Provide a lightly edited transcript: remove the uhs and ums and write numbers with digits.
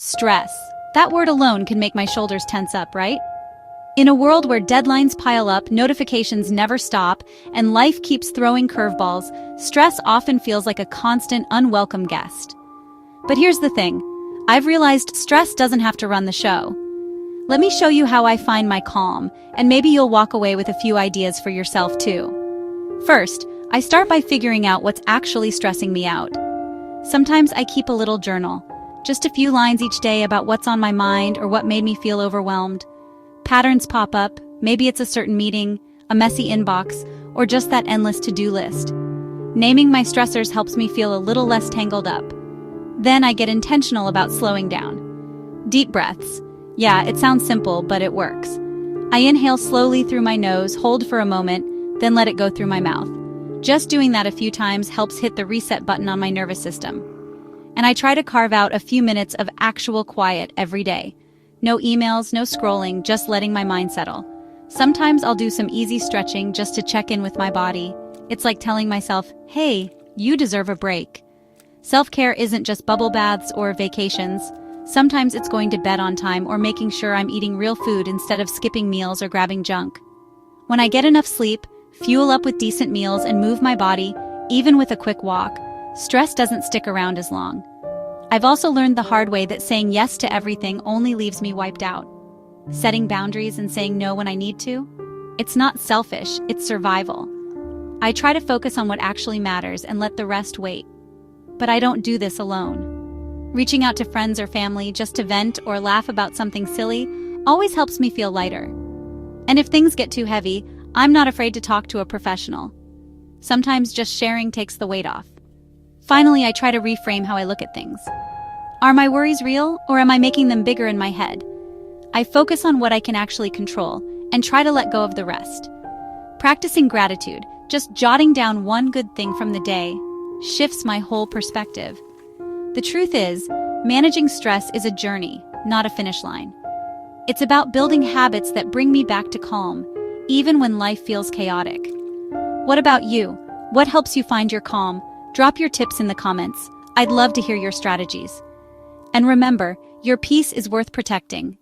Stress. That word alone can make my shoulders tense up, right? In a world where deadlines pile up, notifications never stop, and life keeps throwing curveballs, stress often feels like a constant, unwelcome guest. But here's the thing. I've realized stress doesn't have to run the show. Let me show you how I find my calm, and maybe you'll walk away with a few ideas for yourself too. First, I start by figuring out what's actually stressing me out. Sometimes I keep a little journal, just a few lines each day about what's on my mind or what made me feel overwhelmed. Patterns pop up, maybe it's a certain meeting, a messy inbox, or just that endless to-do list. Naming my stressors helps me feel a little less tangled up. Then I get intentional about slowing down. Deep breaths. Yeah, it sounds simple, but it works. I inhale slowly through my nose, hold for a moment, then let it go through my mouth. Just doing that a few times helps hit the reset button on my nervous system. And I try to carve out a few minutes of actual quiet every day. No emails, no scrolling, just letting my mind settle. Sometimes I'll do some easy stretching just to check in with my body. It's like telling myself, hey, you deserve a break. Self-care isn't just bubble baths or vacations. Sometimes it's going to bed on time or making sure I'm eating real food instead of skipping meals or grabbing junk. When I get enough sleep, fuel up with decent meals, and move my body, even with a quick walk, stress doesn't stick around as long. I've also learned the hard way that saying yes to everything only leaves me wiped out. Setting boundaries and saying no when I need to? It's not selfish, it's survival. I try to focus on what actually matters and let the rest wait. But I don't do this alone. Reaching out to friends or family just to vent or laugh about something silly always helps me feel lighter. And if things get too heavy, I'm not afraid to talk to a professional. Sometimes just sharing takes the weight off. Finally, I try to reframe how I look at things. Are my worries real, or am I making them bigger in my head? I focus on what I can actually control and try to let go of the rest. Practicing gratitude, just jotting down one good thing from the day, shifts my whole perspective. The truth is, managing stress is a journey, not a finish line. It's about building habits that bring me back to calm, even when life feels chaotic. What about you? What helps you find your calm? Drop your tips in the comments. I'd love to hear your strategies. And remember, your peace is worth protecting.